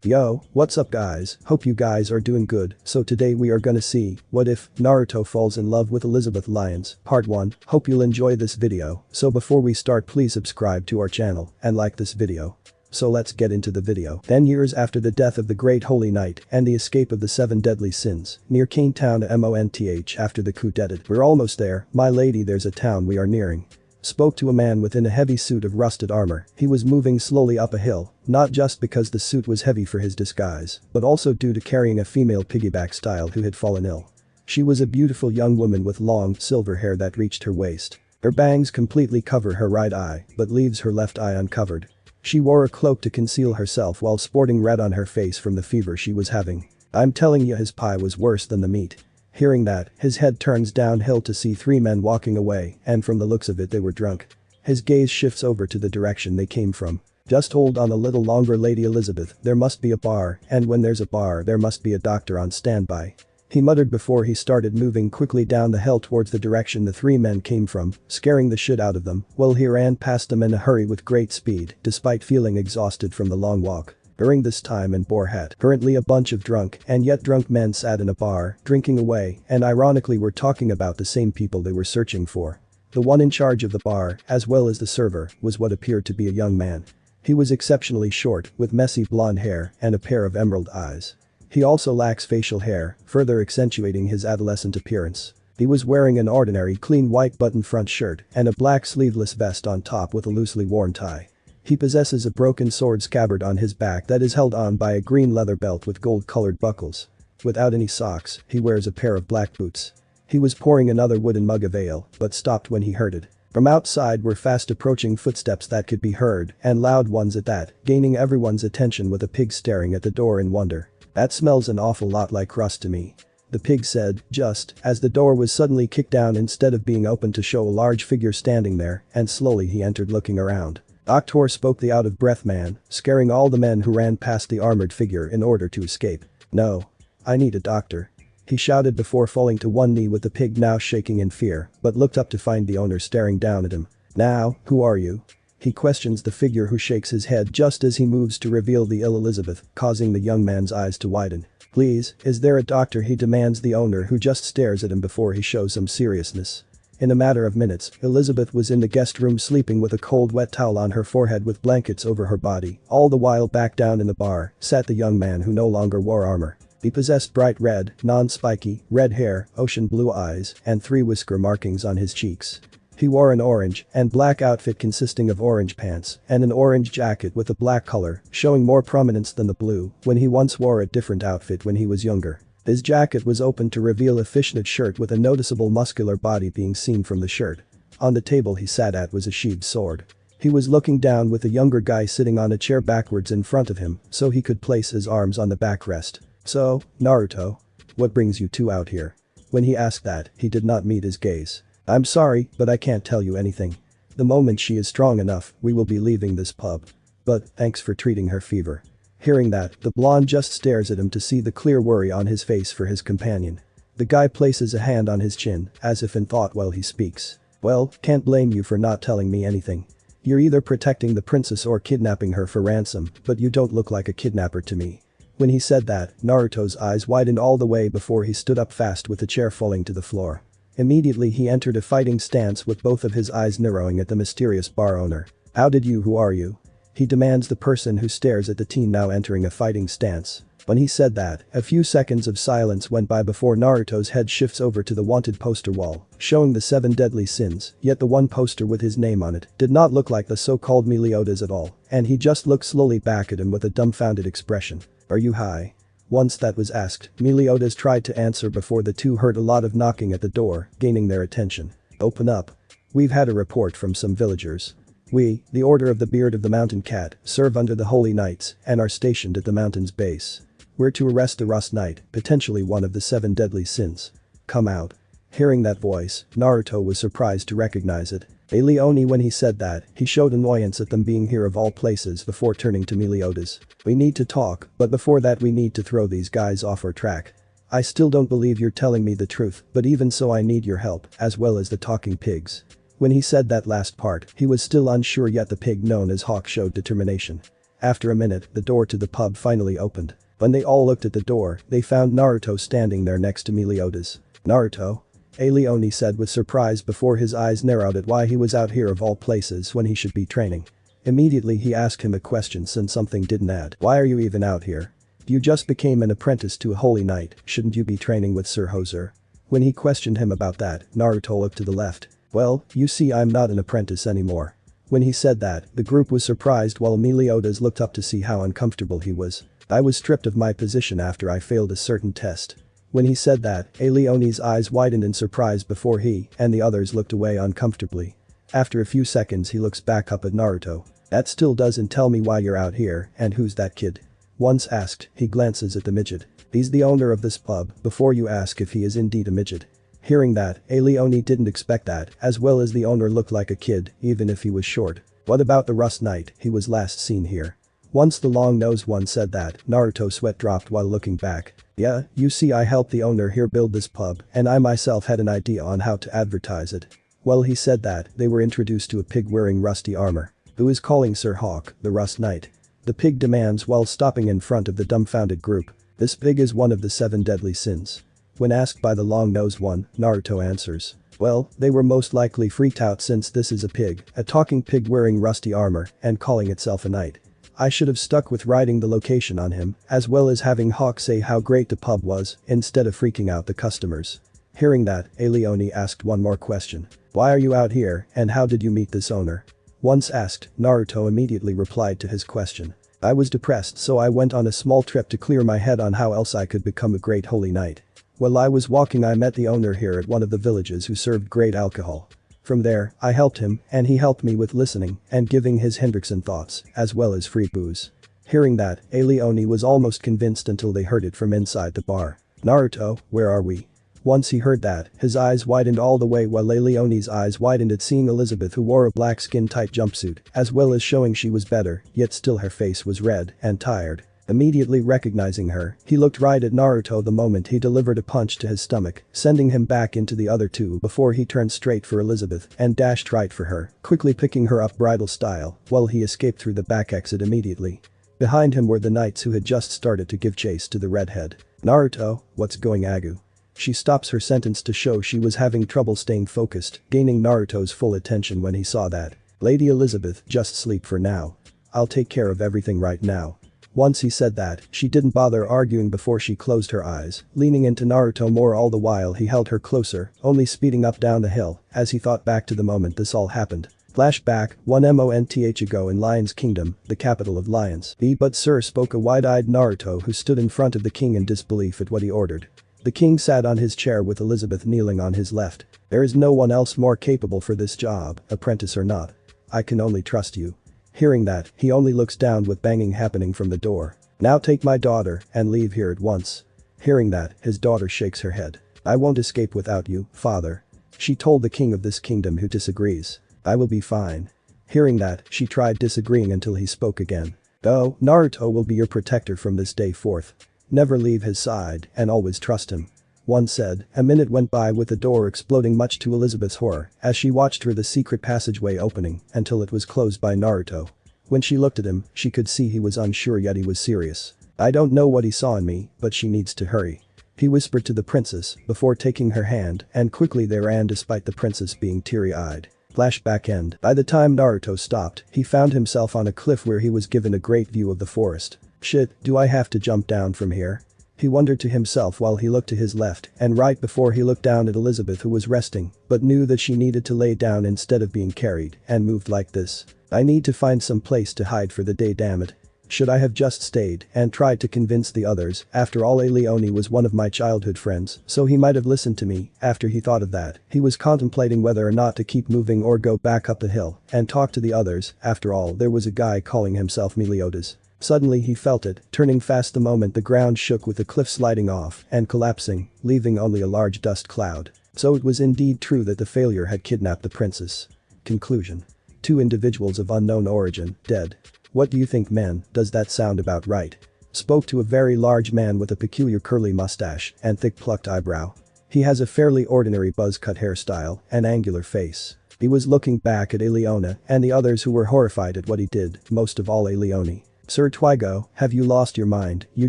Yo, what's up guys, hope you guys are doing good. So today we are gonna see, what if Naruto falls in love with Elizabeth Lyons, part 1, hope you'll enjoy this video. So before we start please subscribe to our channel and like this video. So let's get into the video. 10 years after the death of the Great Holy Knight and the escape of the 7 deadly sins, near Cane Town Month after the coup d'etat. We're almost there, my lady, there's a town we are nearing. Spoke to a man within a heavy suit of rusted armor. He was moving slowly up a hill, not just because the suit was heavy for his disguise, but also due to carrying a female piggyback style who had fallen ill. She was a beautiful young woman with long, silver hair that reached her waist. Her bangs completely cover her right eye, but leaves her left eye uncovered. She wore a cloak to conceal herself while sporting red on her face from the fever she was having. I'm telling you, his pie was worse than the meat. Hearing that, his head turns downhill to see 3 men walking away, and from the looks of it they were drunk. His gaze shifts over to the direction they came from. Just hold on a little longer, Lady Elizabeth, there must be a bar, and when there's a bar there must be a doctor on standby. He muttered before he started moving quickly down the hill towards the direction the 3 men came from, scaring the shit out of them, while he ran past them in a hurry with great speed, despite feeling exhausted from the long walk. During this time in Boar Hat, currently a bunch of drunk and yet drunk men sat in a bar, drinking away, and ironically were talking about the same people they were searching for. The one in charge of the bar, as well as the server, was what appeared to be a young man. He was exceptionally short, with messy blonde hair and a pair of emerald eyes. He also lacks facial hair, further accentuating his adolescent appearance. He was wearing an ordinary clean white button front shirt and a black sleeveless vest on top with a loosely worn tie. He possesses a broken sword scabbard on his back that is held on by a green leather belt with gold-colored buckles. Without any socks, he wears a pair of black boots. He was pouring another wooden mug of ale, but stopped when he heard it. From outside were fast-approaching footsteps that could be heard, and loud ones at that, gaining everyone's attention with a pig staring at the door in wonder. That smells an awful lot like rust to me. The pig said, just as the door was suddenly kicked down instead of being opened to show a large figure standing there, and slowly he entered looking around. Doctor, spoke the out-of-breath man, scaring all the men who ran past the armored figure in order to escape. No. I need a doctor. He shouted before falling to one knee with the pig now shaking in fear, but looked up to find the owner staring down at him. Now, who are you? He questions the figure who shakes his head just as he moves to reveal the ill Elizabeth, causing the young man's eyes to widen. Please, is there a doctor? He demands the owner who just stares at him before he shows some seriousness. In a matter of minutes, Elizabeth was in the guest room sleeping with a cold wet towel on her forehead with blankets over her body. All the while back down in the bar, sat the young man who no longer wore armor. He possessed bright red, non-spiky, red hair, ocean blue eyes, and 3 whisker markings on his cheeks. He wore an orange and black outfit consisting of orange pants and an orange jacket with a black color, showing more prominence than the blue, when he once wore a different outfit when he was younger. His jacket was opened to reveal a fishnet shirt with a noticeable muscular body being seen from the shirt. On the table he sat at was a sheathed sword. He was looking down with a younger guy sitting on a chair backwards in front of him so he could place his arms on the backrest. So, Naruto? What brings you two out here? When he asked that, he did not meet his gaze. I'm sorry, but I can't tell you anything. The moment she is strong enough, we will be leaving this pub. But, thanks for treating her fever. Hearing that, the blonde just stares at him to see the clear worry on his face for his companion. The guy places a hand on his chin, as if in thought while he speaks. Well, can't blame you for not telling me anything. You're either protecting the princess or kidnapping her for ransom, but you don't look like a kidnapper to me. When he said that, Naruto's eyes widened all the way before he stood up fast with the chair falling to the floor. Immediately he entered a fighting stance with both of his eyes narrowing at the mysterious bar owner. Who are you? He demands the person who stares at the teen now entering a fighting stance. When he said that, a few seconds of silence went by before Naruto's head shifts over to the wanted poster wall, showing the 7 deadly sins, yet the one poster with his name on it did not look like the so-called Meliodas at all, and he just looked slowly back at him with a dumbfounded expression. Are you high? Once that was asked, Meliodas tried to answer before the two heard a lot of knocking at the door, gaining their attention. Open up. We've had a report from some villagers. We, the Order of the Beard of the Mountain Cat, serve under the Holy Knights and are stationed at the mountain's base. We're to arrest the Rust Knight, potentially one of the 7 deadly sins. Come out. Hearing that voice, Naruto was surprised to recognize it. Leone, when he said that, he showed annoyance at them being here of all places before turning to Meliodas. We need to talk, but before that we need to throw these guys off our track. I still don't believe you're telling me the truth, but even so I need your help, as well as the talking pigs. When he said that last part, he was still unsure, yet the pig known as Hawk showed determination. After a minute, the door to the pub finally opened. When they all looked at the door, they found Naruto standing there next to Meliodas. "Naruto?" Leone said with surprise before his eyes narrowed at why he was out here of all places when he should be training. Immediately he asked him a question since something didn't add. "Why are you even out here? You just became an apprentice to a holy knight, shouldn't you be training with Sir Hoser?" When he questioned him about that, Naruto looked to the left. "Well, you see I'm not an apprentice anymore." When he said that, the group was surprised while Meliodas looked up to see how uncomfortable he was. "I was stripped of my position after I failed a certain test." When he said that, Leone's eyes widened in surprise before he and the others looked away uncomfortably. After a few seconds he looks back up at Naruto. "That still doesn't tell me why you're out here, and who's that kid?" Once asked, he glances at the midget. "He's the owner of this pub, before you ask if he is indeed a midget." Hearing that, Leone didn't expect that, as well as the owner looked like a kid, even if he was short. "What about the Rust Knight, he was last seen here?" Once the long-nosed one said that, Naruto's sweat dropped while looking back. "Yeah, you see I helped the owner here build this pub, and I myself had an idea on how to advertise it." While he said that, they were introduced to a pig wearing rusty armor. "Who is calling Sir Hawk, the Rust Knight?" The pig demands while stopping in front of the dumbfounded group. "This pig is one of the 7 deadly sins." When asked by the long-nosed one, Naruto answers. "Well, they were most likely freaked out since this is a talking pig wearing rusty armor and calling itself a knight. I should have stuck with writing the location on him, as well as having Hawk say how great the pub was, instead of freaking out the customers." Hearing that, Leone asked one more question. "Why are you out here, and how did you meet this owner?" Once asked, Naruto immediately replied to his question. "I was depressed, so I went on a small trip to clear my head on how else I could become a great holy knight. While I was walking I met the owner here at one of the villages who served great alcohol. From there, I helped him and he helped me with listening and giving his Hendrickson thoughts, as well as free booze." Hearing that, Leone was almost convinced until they heard it from inside the bar. "Naruto, where are we?" Once he heard that, his eyes widened all the way while Leone's eyes widened at seeing Elizabeth who wore a black skin-tight jumpsuit, as well as showing she was better, yet still her face was red and tired. Immediately recognizing her, he looked right at Naruto the moment he delivered a punch to his stomach, sending him back into the other two before he turned straight for Elizabeth and dashed right for her, quickly picking her up bridal style, while he escaped through the back exit immediately. Behind him were the knights who had just started to give chase to the redhead. "Naruto, what's going Agu?" She stops her sentence to show she was having trouble staying focused, gaining Naruto's full attention when he saw that. "Lady Elizabeth, just sleep for now. I'll take care of everything right now." Once he said that, she didn't bother arguing before she closed her eyes, leaning into Naruto more all the while he held her closer, only speeding up down the hill as he thought back to the moment this all happened. Flashback, 1 month ago in Lion's Kingdom, the capital of lions. "But sir," spoke a wide-eyed Naruto who stood in front of the king in disbelief at what he ordered. The king sat on his chair with Elizabeth kneeling on his left. "There is no one else more capable for this job, apprentice or not. I can only trust you." Hearing that, he only looks down with banging happening from the door. "Now take my daughter and leave here at once." Hearing that, his daughter shakes her head. "I won't escape without you, father." She told the king of this kingdom who disagrees. "I will be fine." Hearing that, she tried disagreeing until he spoke again. "Oh, Naruto will be your protector from this day forth. Never leave his side and always trust him." One said. A minute went by with the door exploding much to Elizabeth's horror as she watched the secret passageway opening until it was closed by Naruto. When she looked at him, she could see he was unsure yet he was serious. "I don't know what he saw in me, but she needs to hurry," he whispered to the princess before taking her hand and quickly they ran despite the princess being teary-eyed. Flashback end. By the time Naruto stopped, he found himself on a cliff where he was given a great view of the forest. "Shit, do I have to jump down from here?" He wondered to himself while he looked to his left and right before he looked down at Elizabeth who was resting, but knew that she needed to lay down instead of being carried and moved like this. "I need to find some place to hide for the day, damn it. Should I have just stayed and tried to convince the others? After all, Leone was one of my childhood friends, so he might have listened to me." After he thought of that, he was contemplating whether or not to keep moving or go back up the hill and talk to the others. After all, there was a guy calling himself Meliodas. Suddenly he felt it, turning fast the moment the ground shook with the cliff sliding off and collapsing, leaving only a large dust cloud. So it was indeed true that the failure had kidnapped the princess. Conclusion. 2 individuals of unknown origin, dead. What do you think, man? Does that sound about right? Spoke to a very large man with a peculiar curly mustache and thick plucked eyebrow. He has a fairly ordinary buzz-cut hairstyle and angular face. He was looking back at Leone and the others who were horrified at what he did, most of all Leone. Sir Twigo, have you lost your mind? You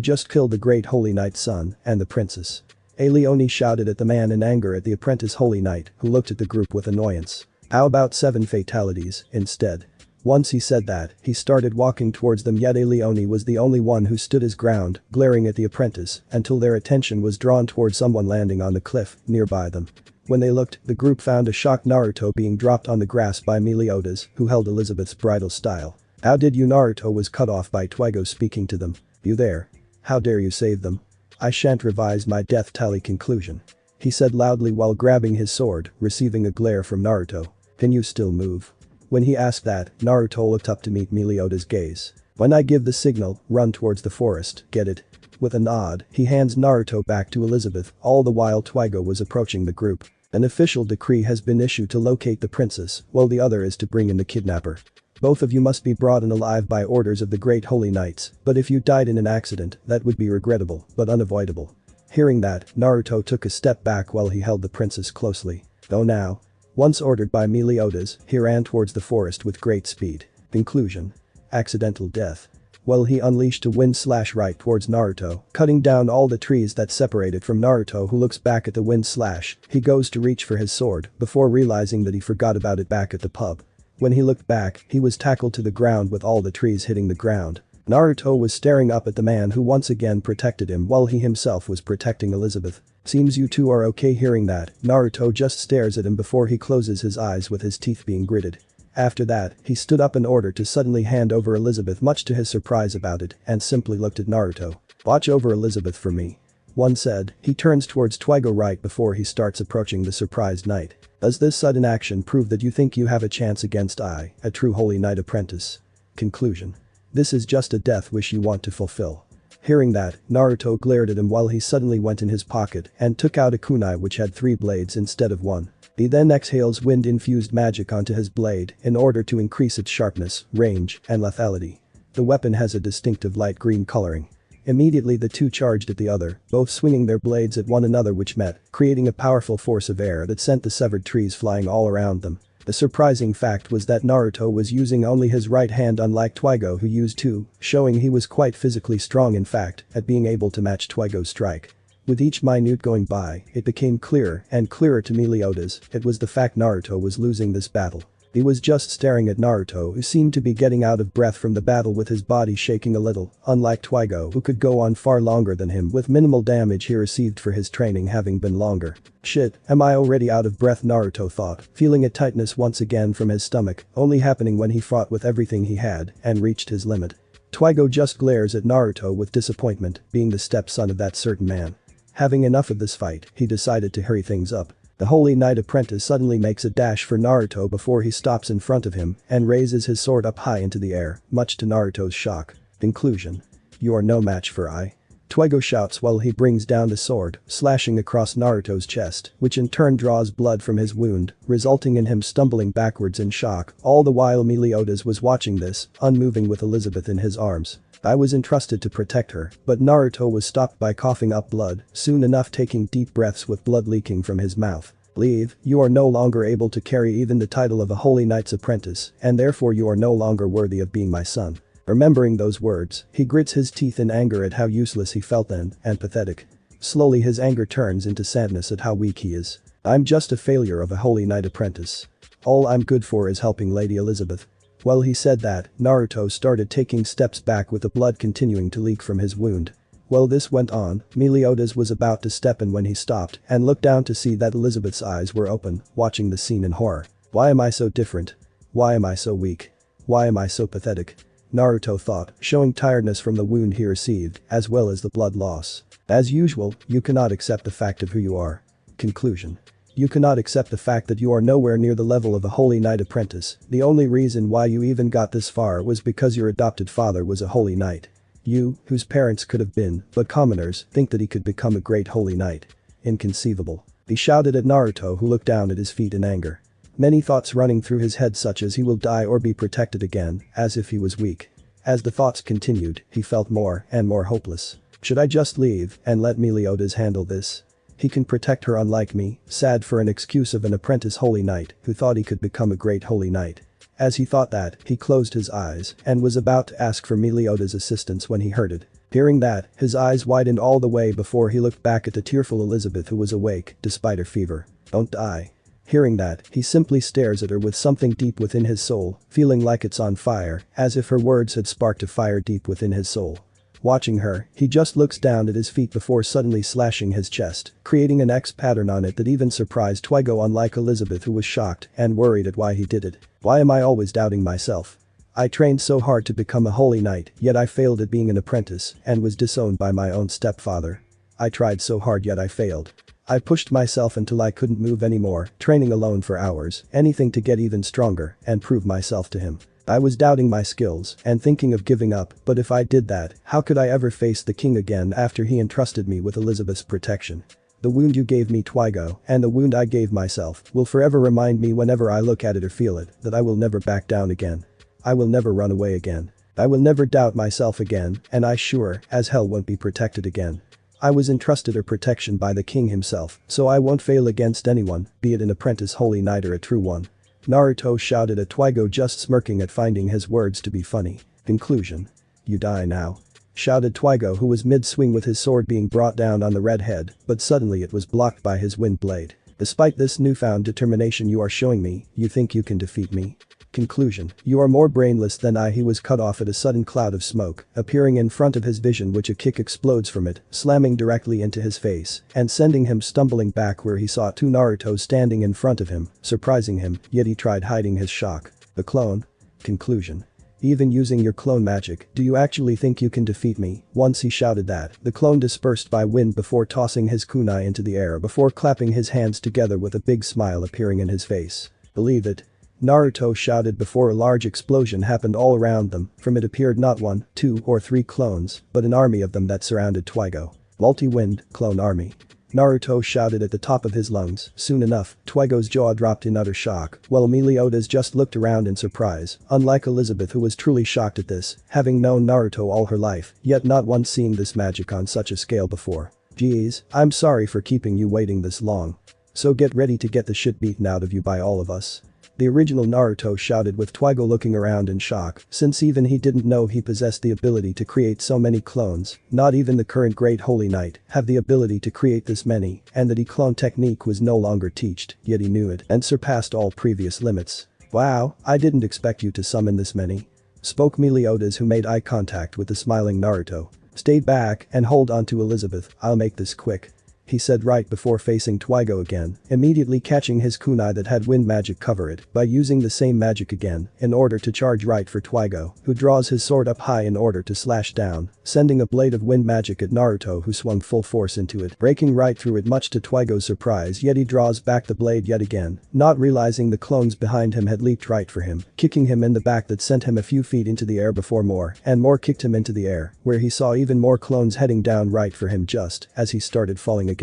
just killed the great Holy Knight's son and the princess. Leone shouted at the man in anger at the apprentice Holy Knight, who looked at the group with annoyance. How about 7 fatalities, instead? Once he said that, he started walking towards them, yet Leone was the only one who stood his ground, glaring at the apprentice, until their attention was drawn towards someone landing on the cliff nearby them. When they looked, the group found a shocked Naruto being dropped on the grass by Meliodas, who held Elizabeth's bridal style. How did you? Naruto was cut off by Twigo speaking to them. You there? How dare you save them? I shan't revise my death tally conclusion. He said loudly while grabbing his sword, receiving a glare from Naruto. Can you still move? When he asked that, Naruto looked up to meet Meliodas' gaze. When I give the signal, run towards the forest, get it? With a nod, he hands Naruto back to Elizabeth, all the while Twigo was approaching the group. An official decree has been issued to locate the princess, while the other is to bring in the kidnapper. Both of you must be brought in alive by orders of the great Holy Knights, but if you died in an accident, that would be regrettable, but unavoidable. Hearing that, Naruto took a step back while he held the princess closely. Go now. Once ordered by Meliodas, he ran towards the forest with great speed. Conclusion. Accidental death. Well, he unleashed a wind/right towards Naruto, cutting down all the trees that separated from Naruto, who looks back at the wind/. He goes to reach for his sword, before realizing that he forgot about it back at the pub. When he looked back, he was tackled to the ground with all the trees hitting the ground. Naruto was staring up at the man who once again protected him while he himself was protecting Elizabeth. Seems you two are okay. Hearing that, Naruto just stares at him before he closes his eyes with his teeth being gritted. After that, he stood up in order to suddenly hand over Elizabeth, much to his surprise about it, and simply looked at Naruto. Watch over Elizabeth for me. One said, he turns towards Twigo right before he starts approaching the surprised knight. Does this sudden action prove that you think you have a chance against I, a true Holy Knight apprentice? Conclusion. This is just a death wish you want to fulfill. Hearing that, Naruto glared at him while he suddenly went in his pocket and took out a kunai which had 3 blades instead of 1. He then exhales wind-infused magic onto his blade in order to increase its sharpness, range, and lethality. The weapon has a distinctive light green coloring. Immediately the two charged at the other, both swinging their blades at one another, which met, creating a powerful force of air that sent the severed trees flying all around them. The surprising fact was that Naruto was using only his right hand, unlike Twigo, who used 2, showing he was quite physically strong in fact at being able to match Twigo's strike. With each minute going by, it became clearer and clearer to Meliodas, it was the fact Naruto was losing this battle. He was just staring at Naruto, who seemed to be getting out of breath from the battle with his body shaking a little, unlike Twigo, who could go on far longer than him with minimal damage he received for his training having been longer. Shit, am I already out of breath? Naruto thought, feeling a tightness once again from his stomach, only happening when he fought with everything he had and reached his limit. Twigo just glares at Naruto with disappointment, being the stepson of that certain man. Having enough of this fight, he decided to hurry things up. The Holy Knight apprentice suddenly makes a dash for Naruto before he stops in front of him and raises his sword up high into the air, much to Naruto's shock. Conclusion. You are no match for I. Twigo shouts while he brings down the sword, slashing across Naruto's chest, which in turn draws blood from his wound, resulting in him stumbling backwards in shock, all the while Meliodas was watching this, unmoving with Elizabeth in his arms. I was entrusted to protect her, but Naruto was stopped by coughing up blood, soon enough taking deep breaths with blood leaking from his mouth. Leave, you are no longer able to carry even the title of a Holy Knight's apprentice, and therefore you are no longer worthy of being my son. Remembering those words, he grits his teeth in anger at how useless he felt then, and pathetic. Slowly his anger turns into sadness at how weak he is. I'm just a failure of a Holy Knight apprentice. All I'm good for is helping Lady Elizabeth. While he said that, Naruto started taking steps back with the blood continuing to leak from his wound. While this went on, Meliodas was about to step in when he stopped and looked down to see that Elizabeth's eyes were open, watching the scene in horror. Why am I so different? Why am I so weak? Why am I so pathetic? Naruto thought, showing tiredness from the wound he received, as well as the blood loss. As usual, you cannot accept the fact of who you are. Conclusion. You cannot accept the fact that you are nowhere near the level of a Holy Knight apprentice. The only reason why you even got this far was because your adopted father was a Holy Knight. You, whose parents could have been, but commoners, think that he could become a great Holy Knight. Inconceivable. He shouted at Naruto, who looked down at his feet in anger. Many thoughts running through his head, such as he will die or be protected again, as if he was weak. As the thoughts continued, he felt more and more hopeless. Should I just leave and let Meliodas handle this? He can protect her, unlike me, sad for an excuse of an apprentice Holy Knight who thought he could become a great Holy Knight. As he thought that, he closed his eyes and was about to ask for Melioda's assistance when he heard it. Hearing that, his eyes widened all the way before he looked back at the tearful Elizabeth who was awake despite her fever. "Don't die." Hearing that, he simply stares at her with something deep within his soul, feeling like it's on fire, as if her words had sparked a fire deep within his soul. Watching her, he just looks down at his feet before suddenly slashing his chest, creating an X pattern on it that even surprised Twigo, unlike Elizabeth who was shocked and worried at why he did it. "Why am I always doubting myself? I trained so hard to become a holy knight, yet I failed at being an apprentice and was disowned by my own stepfather. I tried so hard yet I failed. I pushed myself until I couldn't move anymore, training alone for hours, anything to get even stronger and prove myself to him. I was doubting my skills and thinking of giving up, but if I did that, how could I ever face the king again after he entrusted me with Elizabeth's protection? The wound you gave me, Twigo, and the wound I gave myself will forever remind me whenever I look at it or feel it that I will never back down again. I will never run away again. I will never doubt myself again, and I sure as hell won't be protected again. I was entrusted or protection by the king himself, so I won't fail against anyone, be it an apprentice holy knight or a true one." Naruto shouted at Twigo, just smirking at finding his words to be funny. Conclusion. "You die now," shouted Twigo, who was mid-swing with his sword being brought down on the red head, but suddenly it was blocked by his wind blade. "Despite this newfound determination you are showing me, you think you can defeat me? Conclusion. You are more brainless than I." He was cut off at a sudden cloud of smoke appearing in front of his vision, which a kick explodes from it, slamming directly into his face and sending him stumbling back where he saw two Narutos standing in front of him, surprising him, yet he tried hiding his shock. "The clone?" Conclusion. "Even using your clone magic, do you actually think you can defeat me?" Once he shouted that, the clone dispersed by wind before tossing his kunai into the air before clapping his hands together with a big smile appearing in his face. "Believe it?" Naruto shouted before a large explosion happened all around them. From it appeared not 1, 2 or 3 clones, but an army of them that surrounded Twigo. "Multi-wind, clone army." Naruto shouted at the top of his lungs. Soon enough, Twigo's jaw dropped in utter shock, while Meliodas just looked around in surprise, unlike Elizabeth who was truly shocked at this, having known Naruto all her life, yet not once seeing this magic on such a scale before. "Geez, I'm sorry for keeping you waiting this long. So get ready to get the shit beaten out of you by all of us." The original Naruto shouted with Twigo looking around in shock, since even he didn't know he possessed the ability to create so many clones. Not even the current great holy knight have the ability to create this many, and the de-clone technique was no longer taught, yet he knew it and surpassed all previous limits. "Wow, I didn't expect you to summon this many," spoke Meliodas, who made eye contact with the smiling Naruto. "Stay back and hold on to Elizabeth, I'll make this quick," he said right before facing Twigo again, immediately catching his kunai that had wind magic cover it by using the same magic again in order to charge right for Twigo, who draws his sword up high in order to slash down, sending a blade of wind magic at Naruto, who swung full force into it, breaking right through it much to Twigo's surprise, yet he draws back the blade yet again, not realizing the clones behind him had leaped right for him, kicking him in the back that sent him a few feet into the air before more and more kicked him into the air, where he saw even more clones heading down right for him just as he started falling again.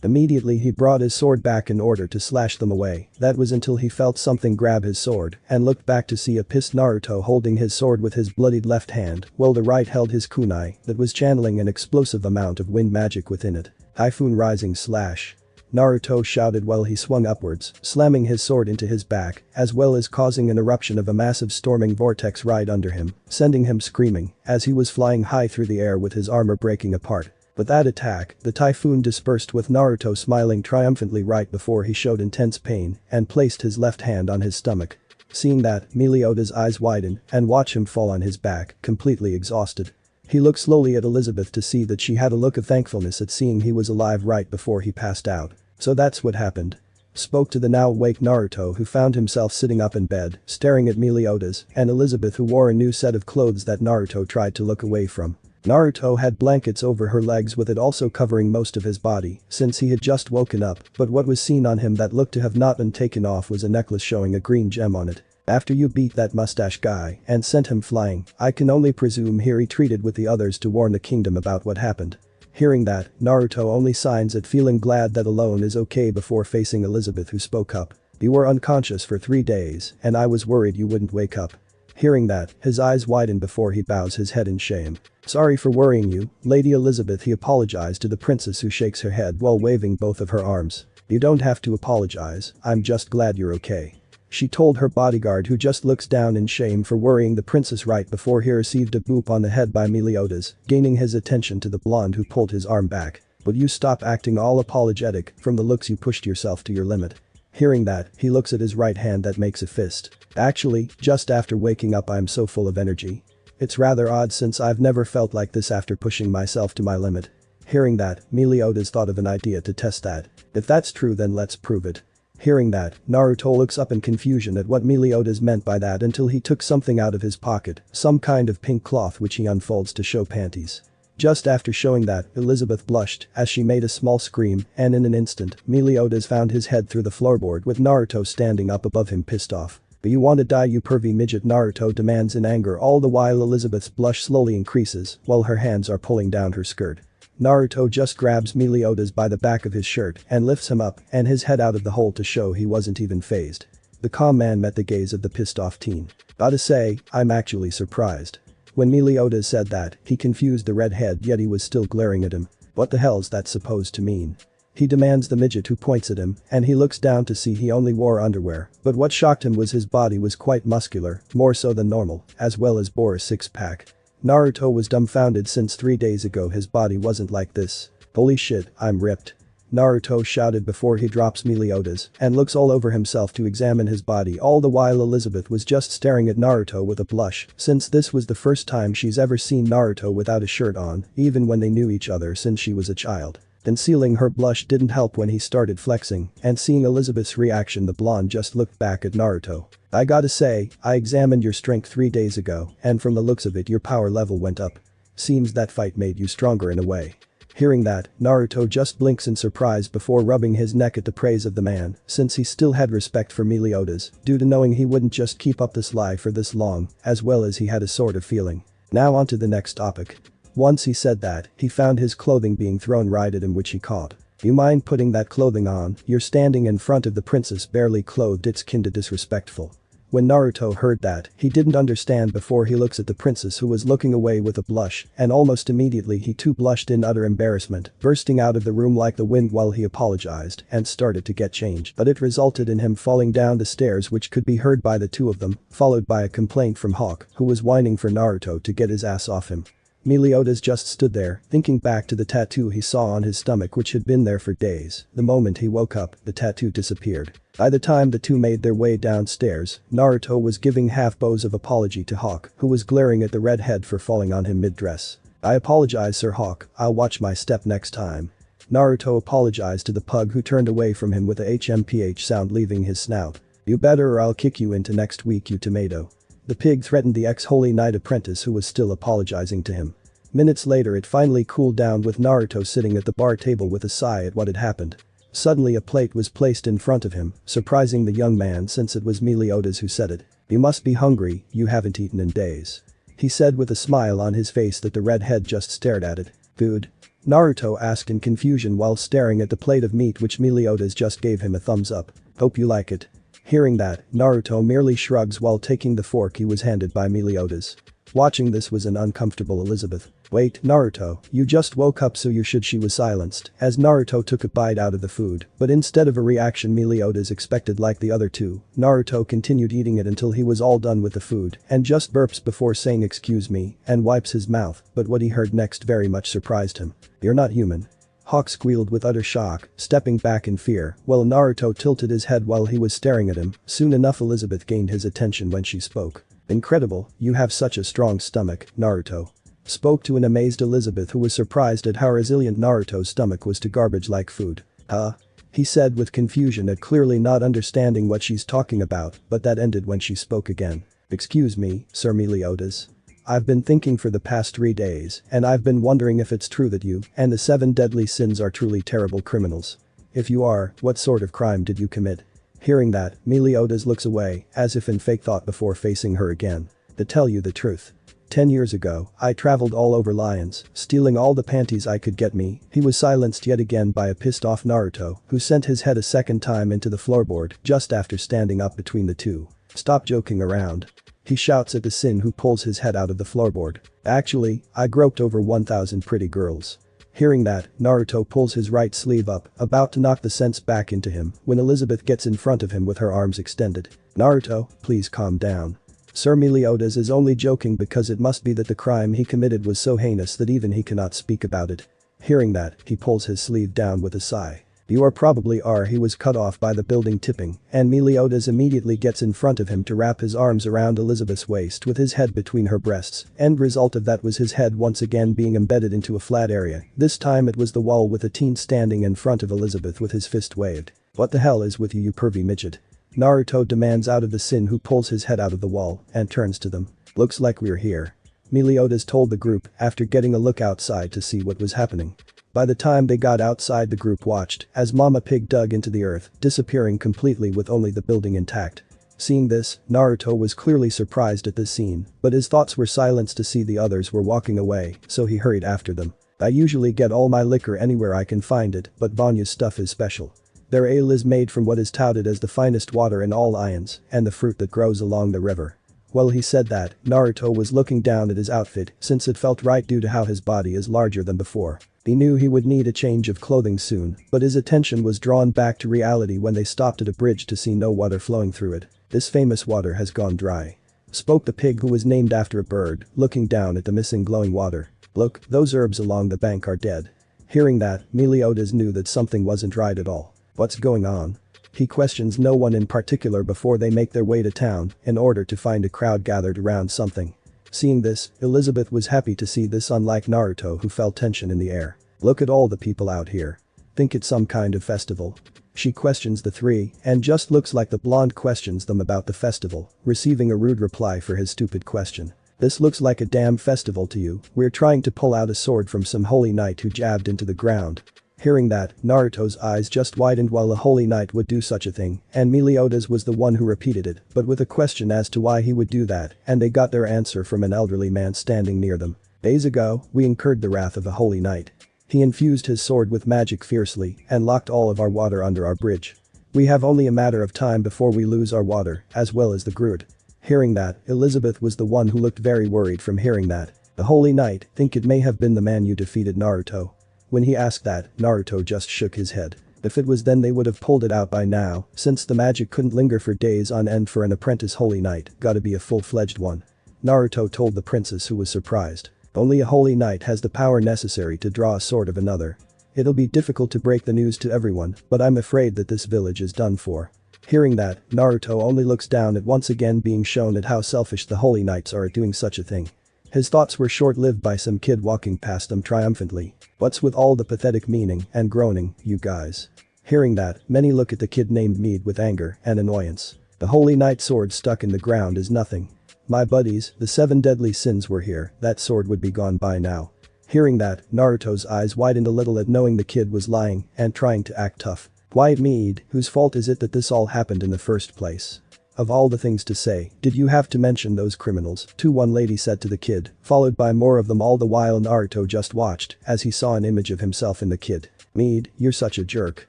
Immediately he brought his sword back in order to slash them away. That was until he felt something grab his sword and looked back to see a pissed Naruto holding his sword with his bloodied left hand while the right held his kunai that was channeling an explosive amount of wind magic within it. "Typhoon rising slash," Naruto shouted while he swung upwards, slamming his sword into his back, as well as causing an eruption of a massive storming vortex right under him, sending him screaming as he was flying high through the air with his armor breaking apart. With that attack, the typhoon dispersed with Naruto smiling triumphantly right before he showed intense pain and placed his left hand on his stomach. Seeing that, Meliodas' eyes widen and watch him fall on his back, completely exhausted. He looked slowly at Elizabeth to see that she had a look of thankfulness at seeing he was alive right before he passed out. "So that's what happened," spoke to the now awake Naruto, who found himself sitting up in bed, staring at Meliodas and Elizabeth, who wore a new set of clothes that Naruto tried to look away from. Naruto had blankets over her legs, with it also covering most of his body since he had just woken up, but what was seen on him that looked to have not been taken off was a necklace showing a green gem on it. "After you beat that mustache guy and sent him flying, I can only presume he retreated with the others to warn the kingdom about what happened." Hearing that, Naruto only signs at feeling glad that alone is okay before facing Elizabeth, who spoke up. "You were unconscious for 3 days and I was worried you wouldn't wake up." Hearing that, his eyes widen before he bows his head in shame. "Sorry for worrying you, Lady Elizabeth," he apologized to the princess, who shakes her head while waving both of her arms. "You don't have to apologize, I'm just glad you're okay." She told her bodyguard, who just looks down in shame for worrying the princess right before he received a boop on the head by Meliodas, gaining his attention to the blonde who pulled his arm back. "Will you stop acting all apologetic, from the looks you pushed yourself to your limit." Hearing that, he looks at his right hand that makes a fist. "Actually, just after waking up I'm so full of energy. It's rather odd since I've never felt like this after pushing myself to my limit." Hearing that, Meliodas thought of an idea to test that. "If that's true then let's prove it." Hearing that, Naruto looks up in confusion at what Meliodas meant by that until he took something out of his pocket, some kind of pink cloth which he unfolds to show panties. Just after showing that, Elizabeth blushed as she made a small scream, and in an instant, Meliodas found his head through the floorboard with Naruto standing up above him pissed off. "But you want to die, you pervy midget," Naruto demands in anger, all the while Elizabeth's blush slowly increases while her hands are pulling down her skirt. Naruto just grabs Meliodas by the back of his shirt and lifts him up and his head out of the hole to show he wasn't even fazed. The calm man met the gaze of the pissed off teen. "Gotta say, I'm actually surprised." When Meliodas said that, he confused the redhead, yet he was still glaring at him. "What the hell's that supposed to mean?" He demands the midget, who points at him, and he looks down to see he only wore underwear, but what shocked him was his body was quite muscular, more so than normal, as well as bore a six-pack. Naruto was dumbfounded since 3 days ago his body wasn't like this. "Holy shit, I'm ripped." Naruto shouted before he drops Meliodas and looks all over himself to examine his body, all the while Elizabeth was just staring at Naruto with a blush since this was the first time she's ever seen Naruto without a shirt on, even when they knew each other since she was a child. Concealing her blush didn't help when he started flexing, and seeing Elizabeth's reaction the blonde just looked back at Naruto. "I gotta say, I examined your strength 3 days ago and from the looks of it your power level went up. Seems that fight made you stronger in a way." Hearing that, Naruto just blinks in surprise before rubbing his neck at the praise of the man, since he still had respect for Meliodas, due to knowing he wouldn't just keep up this lie for this long, as well as he had a sort of feeling. Now on to the next topic. Once he said that, he found his clothing being thrown right at him, which he caught. "You mind putting that clothing on? You're standing in front of the princess barely clothed, it's kinda disrespectful." When Naruto heard that, he didn't understand before he looks at the princess, who was looking away with a blush, and almost immediately he too blushed in utter embarrassment, bursting out of the room like the wind while he apologized and started to get changed, but it resulted in him falling down the stairs, which could be heard by the two of them, followed by a complaint from Hawk, who was whining for Naruto to get his ass off him. Meliodas just stood there, thinking back to the tattoo he saw on his stomach, which had been there for days. The moment he woke up, the tattoo disappeared. By the time the two made their way downstairs, Naruto was giving half bows of apology to Hawk, who was glaring at the redhead for falling on him mid-dress. "I apologize, Sir Hawk, I'll watch my step next time." Naruto apologized to the pug, who turned away from him with a HMPH sound leaving his snout. "You better or I'll kick you into next week, you tomato." The pig threatened the ex-Holy Knight apprentice, who was still apologizing to him. Minutes later it finally cooled down with Naruto sitting at the bar table with a sigh at what had happened. Suddenly a plate was placed in front of him, surprising the young man since it was Meliodas who said it. "You must be hungry, you haven't eaten in days," he said with a smile on his face that the redhead just stared at it. "Food?" Naruto asked in confusion while staring at the plate of meat, which Meliodas just gave him a thumbs up. "Hope you like it." Hearing that, Naruto merely shrugs while taking the fork he was handed by Meliodas. Watching this was an uncomfortable Elizabeth. "Wait, Naruto, you just woke up so you should," she was silenced as Naruto took a bite out of the food, but instead of a reaction Meliodas expected like the other two, Naruto continued eating it until he was all done with the food and just burps before saying "excuse me" and wipes his mouth, but what he heard next very much surprised him. "You're not human." Hawk squealed with utter shock, stepping back in fear, while Naruto tilted his head while he was staring at him. Soon enough Elizabeth gained his attention when she spoke. "Incredible, you have such a strong stomach, Naruto." Spoke to an amazed Elizabeth, who was surprised at how resilient Naruto's stomach was to garbage like food. "Huh?" he said with confusion at clearly not understanding what she's talking about, but that ended when she spoke again. "Excuse me, Sir Meliodas. I've been thinking for the past 3 days, and I've been wondering if it's true that you and the 7 deadly sins are truly terrible criminals. If you are, what sort of crime did you commit?" Hearing that, Meliodas looks away, as if in fake thought before facing her again. "To tell you the truth. 10 years ago, I traveled all over Lions, stealing all the panties I could get me." He was silenced yet again by a pissed off Naruto, who sent his head a second time into the floorboard just after standing up between the two. "Stop joking around," he shouts at the Sin, who pulls his head out of the floorboard. "Actually, I groped over 1,000 pretty girls." Hearing that, Naruto pulls his right sleeve up, about to knock the sense back into him, when Elizabeth gets in front of him with her arms extended. "Naruto, please calm down. Sir Meliodas is only joking because it must be that the crime he committed was so heinous that even he cannot speak about it." Hearing that, he pulls his sleeve down with a sigh. "You are probably are he was cut off by the building tipping," and Meliodas immediately gets in front of him to wrap his arms around Elizabeth's waist with his head between her breasts. End result of that was his head once again being embedded into a flat area. This time it was the wall with a teen standing in front of Elizabeth with his fist waved. "What the hell is with you pervy midget?" Naruto demands out of the Sin, who pulls his head out of the wall and turns to them. "Looks like we're here," Meliodas told the group after getting a look outside to see what was happening. By the time they got outside, the group watched as Mama Pig dug into the earth, disappearing completely with only the building intact. Seeing this, Naruto was clearly surprised at this scene, but his thoughts were silenced to see the others were walking away, so he hurried after them. "I usually get all my liquor anywhere I can find it, but Vanya's stuff is special. Their ale is made from what is touted as the finest water in all Ions, and the fruit that grows along the river." While he said that, Naruto was looking down at his outfit since it felt right due to how his body is larger than before. He knew he would need a change of clothing soon, but his attention was drawn back to reality when they stopped at a bridge to see no water flowing through it. "This famous water has gone dry," spoke the pig, who was named after a bird, looking down at the missing glowing water. "Look, those herbs along the bank are dead." Hearing that, Meliodas knew that something wasn't right at all. "What's going on?" He questions no one in particular before they make their way to town in order to find a crowd gathered around something. Seeing this, Elizabeth was happy to see this, unlike Naruto, who felt tension in the air. "Look at all the people out here. Think it's some kind of festival?" She questions the three and just looks like the blonde questions them about the festival, receiving a rude reply for his stupid question. "This looks like a damn festival to you. We're trying to pull out a sword from some holy knight who jabbed into the ground." Hearing that, Naruto's eyes just widened. While a holy knight would do such a thing, and Meliodas was the one who repeated it, but with a question as to why he would do that, and they got their answer from an elderly man standing near them. "Days ago, we incurred the wrath of a holy knight. He infused his sword with magic fiercely and locked all of our water under our bridge. We have only a matter of time before we lose our water, as well as the Groot." Hearing that, Elizabeth was the one who looked very worried from hearing that. "The holy knight, think it may have been the man you defeated, Naruto?" When he asked that, Naruto just shook his head. If it was, then they would have pulled it out by now, since the magic couldn't linger for days on end for an apprentice holy knight, gotta be a full-fledged one. Naruto told the princess, who was surprised. "Only a holy knight has the power necessary to draw a sword of another. It'll be difficult to break the news to everyone, but I'm afraid that this village is done for." Hearing that, Naruto only looks down at once again being shown at how selfish the holy knights are at doing such a thing. His thoughts were short-lived by some kid walking past them triumphantly. "What's with all the pathetic meaning and groaning, you guys?" Hearing that, many look at the kid named Mead with anger and annoyance. "The holy knight sword stuck in the ground is nothing. My buddies, the 7 deadly sins were here, that sword would be gone by now." Hearing that, Naruto's eyes widened a little at knowing the kid was lying and trying to act tough. "Why Mead, whose fault is it that this all happened in the first place? Of all the things to say, did you have to mention those criminals?" one lady said to the kid, followed by more of them, all the while Naruto just watched as he saw an image of himself in the kid. "Mead, you're such a jerk."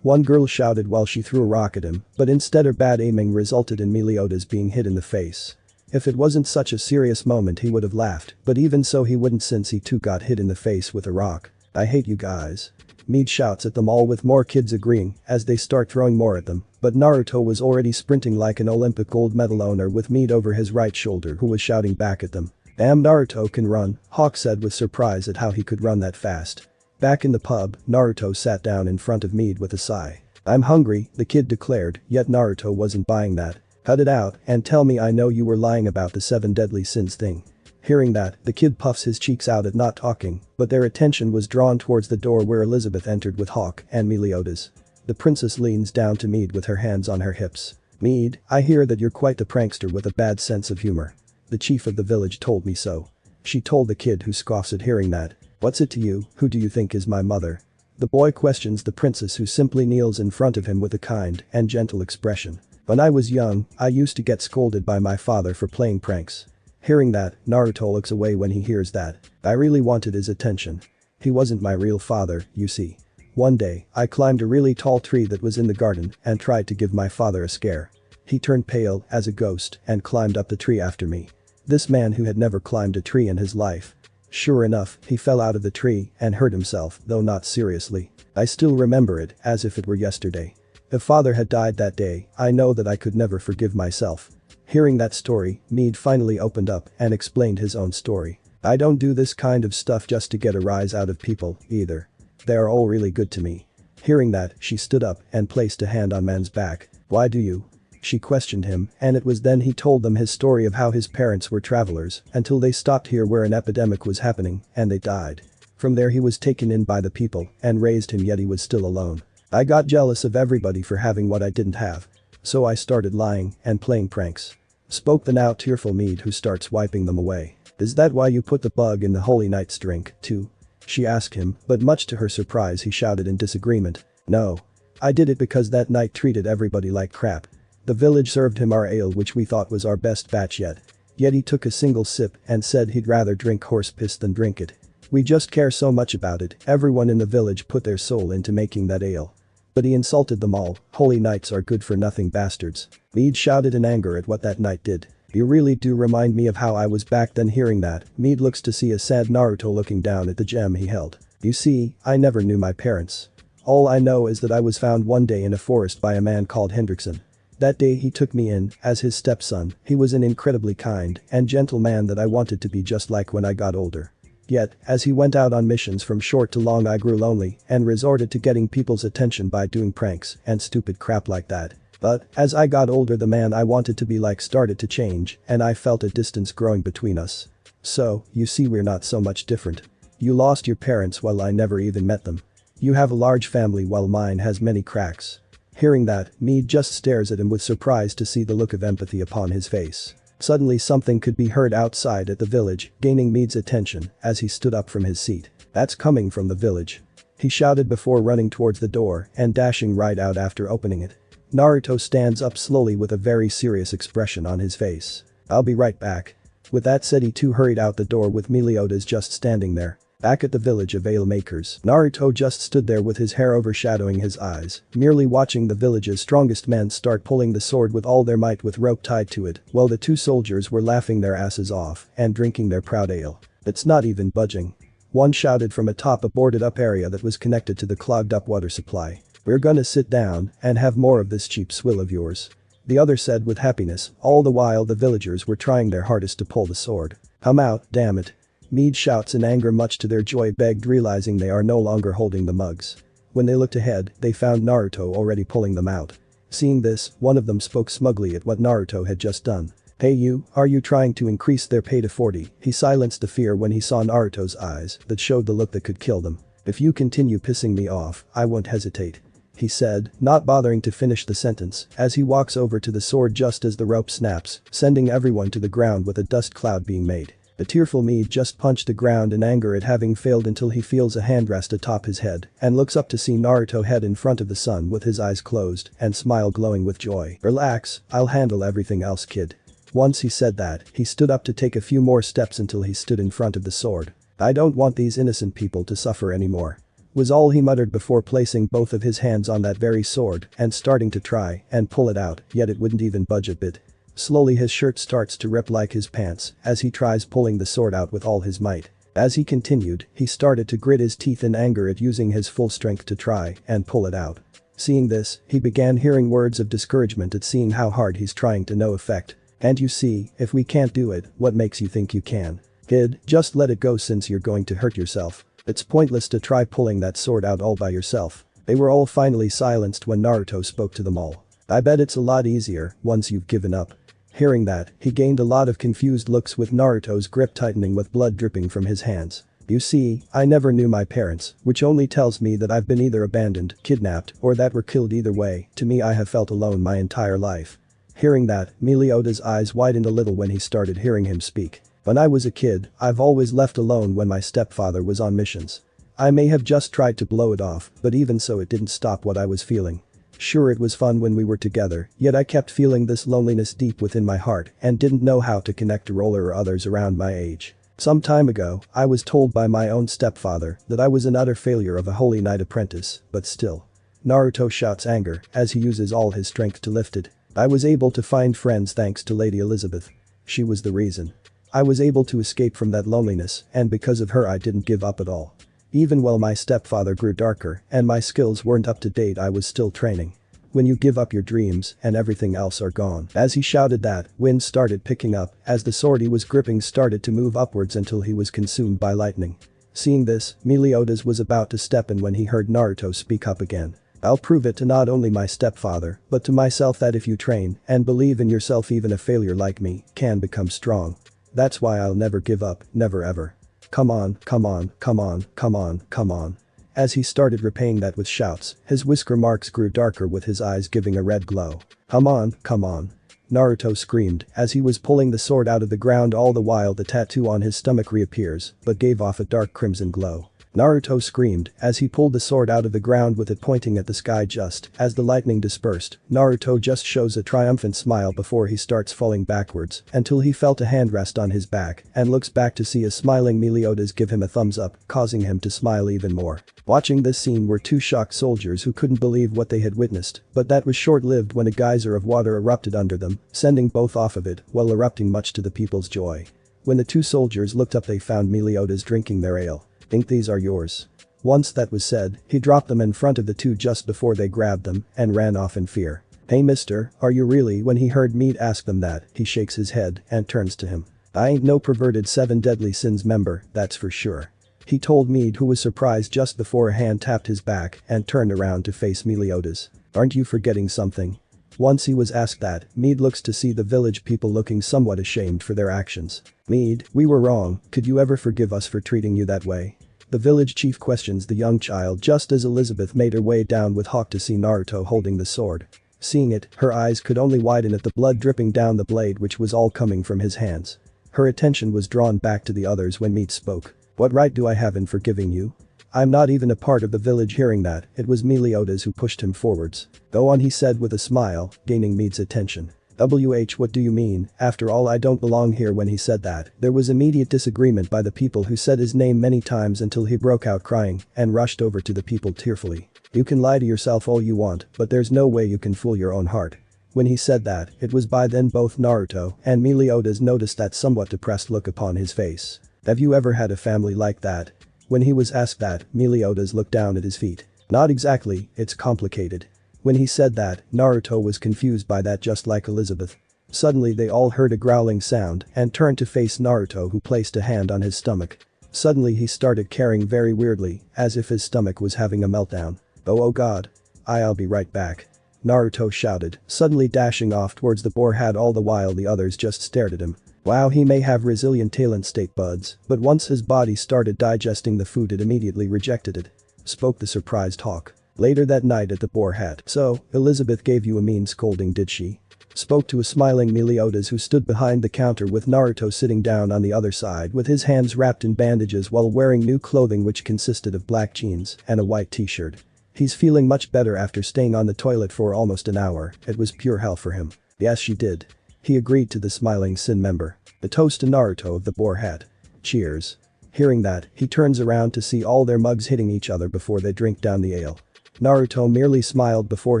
One girl shouted while she threw a rock at him, but instead her bad aiming resulted in Meliodas being hit in the face. If it wasn't such a serious moment he would have laughed, but even so he wouldn't, since he too got hit in the face with a rock. "I hate you guys." Mead shouts at them all, with more kids agreeing as they start throwing more at them, but Naruto was already sprinting like an Olympic gold medal owner with Mead over his right shoulder, who was shouting back at them. "Damn, Naruto can run," Hawk said with surprise at how he could run that fast. Back in the pub, Naruto sat down in front of Mead with a sigh. "I'm hungry," the kid declared, yet Naruto wasn't buying that. "Cut it out and tell me I know you were lying about the 7 deadly sins thing." Hearing that, the kid puffs his cheeks out at not talking, but their attention was drawn towards the door where Elizabeth entered with Hawk and Meliodas. The princess leans down to Mead with her hands on her hips. "Mead, I hear that you're quite the prankster with a bad sense of humor. The chief of the village told me so." She told the kid, who scoffs at hearing that. "What's it to you? Who do you think is my mother?" The boy questions the princess, who simply kneels in front of him with a kind and gentle expression. "When I was young, I used to get scolded by my father for playing pranks." Hearing that, Naruto looks away when he hears that. "I really wanted his attention. He wasn't my real father, you see. One day, I climbed a really tall tree that was in the garden and tried to give my father a scare. He turned pale as a ghost and climbed up the tree after me." This man, who had never climbed a tree in his life, Sure enough, he fell out of the tree and hurt himself, though not seriously. I still remember it as if it were yesterday. If father had died that day, I know that I could never forgive myself. Hearing that story, Mead finally opened up and explained his own story. I don't do this kind of stuff just to get a rise out of people, either. They are all really good to me. Hearing that, she stood up and placed a hand on man's back. Why do you? She questioned him, and it was then he told them his story of how his parents were travelers until they stopped here where an epidemic was happening and they died. From there he was taken in by the people and raised him, yet he was still alone. I got jealous of everybody for having what I didn't have. So I started lying and playing pranks. Spoke the now tearful Mead, who starts wiping them away. Is that why you put the bug in the Holy Knight's drink, too? She asked him, but much to her surprise he shouted in disagreement. No. I did it because that knight treated everybody like crap. The village served him our ale, which we thought was our best batch yet. Yet he took a single sip and said he'd rather drink horse piss than drink it. We just care so much about it, everyone in the village put their soul into making that ale. But he insulted them all. Holy knights are good for nothing bastards. Mead shouted in anger at what that knight did. You really do remind me of how I was back then. Hearing that, Mead looks to see a sad Naruto looking down at the gem he held. You see, I never knew my parents. All I know is that I was found one day in a forest by a man called Hendrickson. That day he took me in as his stepson. He was an incredibly kind and gentle man that I wanted to be just like when I got older. Yet, as he went out on missions from short to long, I grew lonely and resorted to getting people's attention by doing pranks and stupid crap like that. But, as I got older, the man I wanted to be like started to change and I felt a distance growing between us. So, you see, we're not so much different. You lost your parents while I never even met them. You have a large family while mine has many cracks. Hearing that, Mead just stares at him with surprise to see the look of empathy upon his face. Suddenly something could be heard outside at the village, gaining Mead's attention as he stood up from his seat. That's coming from the village. He shouted before running towards the door and dashing right out after opening it. Naruto stands up slowly with a very serious expression on his face. I'll be right back. With that said, he too hurried out the door with Meliodas just standing there. Back at the village of ale makers, Naruto just stood there with his hair overshadowing his eyes, merely watching the village's strongest men start pulling the sword with all their might with rope tied to it, while the two soldiers were laughing their asses off and drinking their proud ale. It's not even budging. One shouted from atop a boarded up area that was connected to the clogged up water supply. We're gonna sit down and have more of this cheap swill of yours. The other said with happiness, all the while the villagers were trying their hardest to pull the sword. Come out, damn it. Mead shouts in anger, much to their joy begged, realizing they are no longer holding the mugs. When they looked ahead, they found Naruto already pulling them out. Seeing this, one of them spoke smugly at what Naruto had just done. Hey you, are you trying to increase their pay to 40? He silenced the fear when he saw Naruto's eyes that showed the look that could kill them. If you continue pissing me off, I won't hesitate. He said, not bothering to finish the sentence, as he walks over to the sword just as the rope snaps, sending everyone to the ground with a dust cloud being made. The tearful Mead just punched the ground in anger at having failed until he feels a hand rest atop his head and looks up to see Naruto head in front of the sun with his eyes closed and smile glowing with joy. Relax, I'll handle everything else, kid. Once he said that, he stood up to take a few more steps until he stood in front of the sword. I don't want these innocent people to suffer anymore. Was all he muttered before placing both of his hands on that very sword and starting to try and pull it out, yet it wouldn't even budge a bit. Slowly his shirt starts to rip like his pants as he tries pulling the sword out with all his might. As he continued, he started to grit his teeth in anger at using his full strength to try and pull it out. Seeing this, he began hearing words of discouragement at seeing how hard he's trying to no effect. And you see, if we can't do it, what makes you think you can? Kid, just let it go since you're going to hurt yourself. It's pointless to try pulling that sword out all by yourself. They were all finally silenced when Naruto spoke to them all. I bet it's a lot easier once you've given up. Hearing that, he gained a lot of confused looks with Naruto's grip tightening with blood dripping from his hands. You see, I never knew my parents, which only tells me that I've been either abandoned, kidnapped, or that were killed. Either way, to me I have felt alone my entire life. Hearing that, Meliodas' eyes widened a little when he started hearing him speak. When I was a kid, I've always left alone when my stepfather was on missions. I may have just tried to blow it off, but even so it didn't stop what I was feeling. Sure, it was fun when we were together, yet I kept feeling this loneliness deep within my heart and didn't know how to connect to Roller or others around my age. Some time ago, I was told by my own stepfather that I was an utter failure of a Holy Knight apprentice, but still. Naruto shouts anger as he uses all his strength to lift it. I was able to find friends thanks to Lady Elizabeth. She was the reason. I was able to escape from that loneliness, and because of her I didn't give up at all. Even while my stepfather grew darker and my skills weren't up to date, I was still training. When you give up your dreams and everything else are gone. As he shouted that, wind started picking up as the sword he was gripping started to move upwards until he was consumed by lightning. Seeing this, Meliodas was about to step in when he heard Naruto speak up again. I'll prove it to not only my stepfather, but to myself that if you train and believe in yourself, even a failure like me can become strong. That's why I'll never give up, never ever. Come on, come on, come on, come on, come on. As he started repaying that with shouts, his whisker marks grew darker with his eyes giving a red glow. Come on, come on. Naruto screamed as he was pulling the sword out of the ground, all the while the tattoo on his stomach reappears but gave off a dark crimson glow. Naruto screamed as he pulled the sword out of the ground with it pointing at the sky. Just as the lightning dispersed, Naruto just shows a triumphant smile before he starts falling backwards until he felt a hand rest on his back and looks back to see a smiling Meliodas give him a thumbs up, causing him to smile even more. Watching this scene were two shocked soldiers who couldn't believe what they had witnessed, but that was short-lived when a geyser of water erupted under them, sending both off of it while erupting, much to the people's joy. When the two soldiers looked up they found Meliodas drinking their ale. Think these are yours? Once that was said, he dropped them in front of the two just before they grabbed them and ran off in fear. Hey mister, are you really? When he heard Mead ask them that, he shakes his head and turns to him. I ain't no perverted 7 deadly sins member, that's for sure. He told Mead, who was surprised just before a hand tapped his back and turned around to face Meliodas. Aren't you forgetting something? Once he was asked that, Mead looks to see the village people looking somewhat ashamed for their actions. Mead, we were wrong, could you ever forgive us for treating you that way? The village chief questions the young child just as Elizabeth made her way down with Hawk to see Naruto holding the sword. Seeing it, her eyes could only widen at the blood dripping down the blade, which was all coming from his hands. Her attention was drawn back to the others when Mead spoke. What right do I have in forgiving you? I'm not even a part of the village. Hearing that, it was Meliodas who pushed him forwards. Go on, he said with a smile, gaining Mead's attention. What do you mean? After all, I don't belong here. When he said that, there was immediate disagreement by the people who said his name many times until he broke out crying and rushed over to the people tearfully. You can lie to yourself all you want, but there's no way you can fool your own heart. When he said that, it was by then both Naruto and Meliodas noticed that somewhat depressed look upon his face. Have you ever had a family like that? When he was asked that, Meliodas looked down at his feet. Not exactly, it's complicated. When he said that, Naruto was confused by that, just like Elizabeth. Suddenly they all heard a growling sound and turned to face Naruto, who placed a hand on his stomach. Suddenly he started carrying very weirdly, as if his stomach was having a meltdown. Oh god. I'll be right back. Naruto shouted, suddenly dashing off towards the boar hat, all the while the others just stared at him. Wow, he may have resilient talent state buds, but once his body started digesting the food it immediately rejected it. Spoke the surprised Hawk. Later that night at the boar hat. So, Elizabeth gave you a mean scolding, did she? Spoke to a smiling Meliodas, who stood behind the counter with Naruto sitting down on the other side with his hands wrapped in bandages while wearing new clothing which consisted of black jeans and a white t-shirt. He's feeling much better after staying on the toilet for almost an hour. It was pure hell for him. Yes, she did. He agreed to the smiling Sin member. The toast to Naruto of the boar hat. Cheers. Hearing that, he turns around to see all their mugs hitting each other before they drink down the ale. Naruto merely smiled before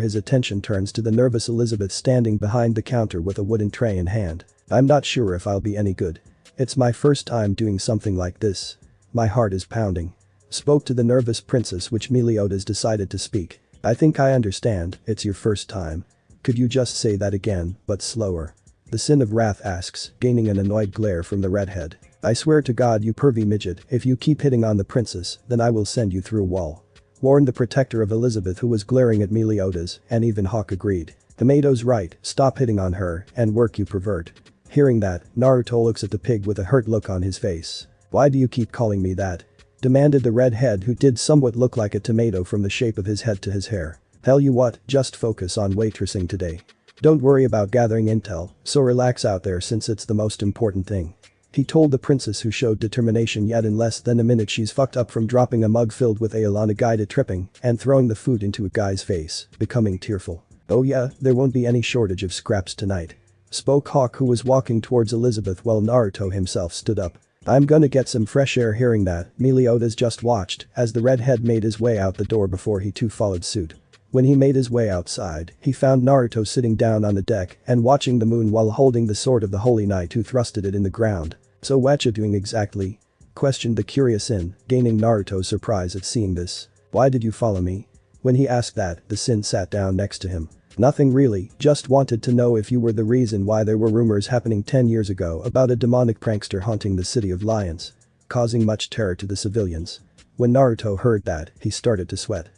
his attention turns to the nervous Elizabeth standing behind the counter with a wooden tray in hand. I'm not sure if I'll be any good. It's my first time doing something like this. My heart is pounding. Spoke to the nervous princess, which Meliodas decided to speak. I think I understand, it's your first time. Could you just say that again, but slower? The Sin of Wrath asks, gaining an annoyed glare from the redhead. I swear to God, you pervy midget, if you keep hitting on the princess, then I will send you through a wall. Warned the protector of Elizabeth, who was glaring at Meliodas, and even Hawk agreed. Tomato's right, stop hitting on her and work, you pervert. Hearing that, Naruto looks at the pig with a hurt look on his face. Why do you keep calling me that? Demanded the redhead, who did somewhat look like a tomato from the shape of his head to his hair. Tell you what, just focus on waitressing today. Don't worry about gathering intel, so relax out there since it's the most important thing. He told the princess, who showed determination, yet in less than a minute she's fucked up from dropping a mug filled with ale on a guy to tripping and throwing the food into a guy's face, becoming tearful. Oh yeah, there won't be any shortage of scraps tonight. Spoke Hawk, who was walking towards Elizabeth while Naruto himself stood up. I'm gonna get some fresh air. Hearing that, Meliodas just watched as the redhead made his way out the door before he too followed suit. When he made his way outside, he found Naruto sitting down on the deck and watching the moon while holding the sword of the Holy Knight, who thrusted it in the ground. So whatcha doing exactly? Questioned the curious Sin, gaining Naruto's surprise at seeing this. Why did you follow me? When he asked that, the Sin sat down next to him. Nothing really, just wanted to know if you were the reason why there were rumors happening 10 years ago about a demonic prankster haunting the city of lions, causing much terror to the civilians. When Naruto heard that, he started to sweat.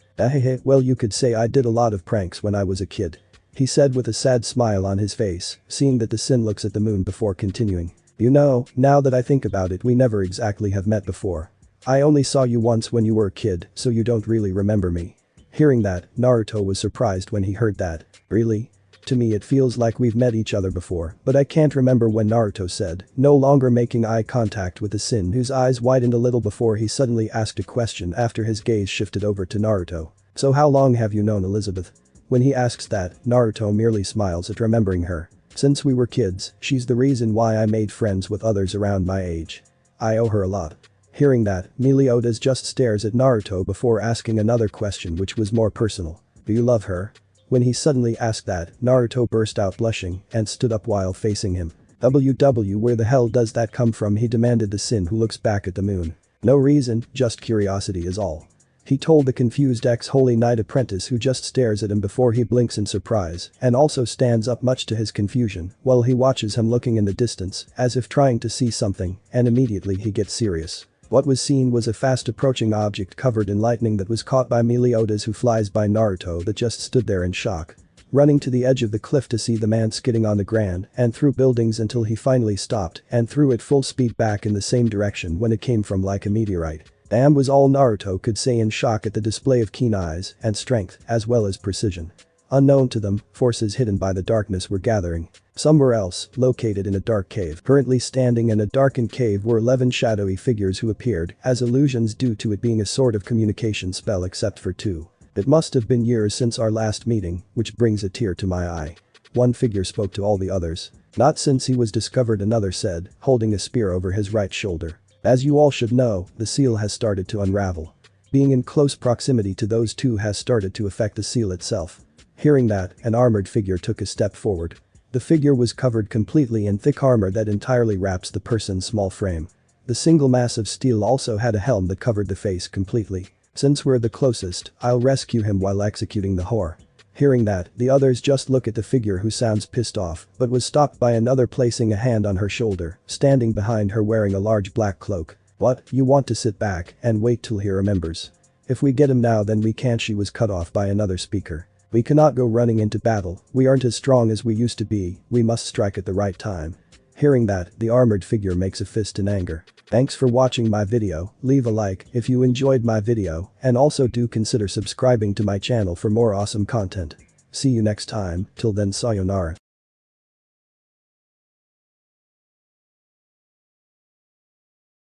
Well, you could say I did a lot of pranks when I was a kid, he said with a sad smile on his face, seeing that the Sin looks at the moon before continuing. You know, now that I think about it, we never exactly have met before. I only saw you once when you were a kid, so you don't really remember me. Hearing that, Naruto was surprised when he heard that. Really? To me it feels like we've met each other before, but I can't remember when, Naruto said, no longer making eye contact with the Sin, whose eyes widened a little before he suddenly asked a question after his gaze shifted over to Naruto. So how long have you known Elizabeth? When he asks that, Naruto merely smiles at remembering her. Since we were kids, she's the reason why I made friends with others around my age. I owe her a lot. Hearing that, Meliodas just stares at Naruto before asking another question which was more personal. Do you love her? When he suddenly asked that, Naruto burst out blushing and stood up while facing him. Where the hell does that come from? He demanded the Sin, who looks back at the moon. No reason, just curiosity is all. He told the confused ex-Holy Knight apprentice, who just stares at him before he blinks in surprise and also stands up much to his confusion while he watches him looking in the distance as if trying to see something, and immediately he gets serious. What was seen was a fast approaching object covered in lightning that was caught by Meliodas, who flies by Naruto that just stood there in shock. Running to the edge of the cliff to see the man skidding on the ground and through buildings until he finally stopped and threw it full speed back in the same direction when it came from, like a meteorite. Damn, was all Naruto could say in shock at the display of keen eyes and strength as well as precision. Unknown to them, forces hidden by the darkness were gathering. Somewhere else, located in a dark cave. Currently standing in a darkened cave were 11 shadowy figures who appeared as illusions due to it being a sort of communication spell, except for 2. It must have been years since our last meeting, which brings a tear to my eye. One figure spoke to all the others. Not since he was discovered, another said, holding a spear over his right shoulder. As you all should know, the seal has started to unravel. Being in close proximity to those two has started to affect the seal itself. Hearing that, an armored figure took a step forward. The figure was covered completely in thick armor that entirely wraps the person's small frame. The single mass of steel also had a helm that covered the face completely. Since we're the closest, I'll rescue him while executing the whore. Hearing that, the others just look at the figure, who sounds pissed off but was stopped by another placing a hand on her shoulder, standing behind her wearing a large black cloak. What, you want to sit back and wait till he remembers? If we get him now then we can't. She was cut off by another speaker. We cannot go running into battle, we aren't as strong as we used to be, we must strike at the right time. Hearing that, the armored figure makes a fist in anger. Thanks for watching my video, leave a like if you enjoyed my video and also do consider subscribing to my channel for more awesome content. See you next time, till then sayonara.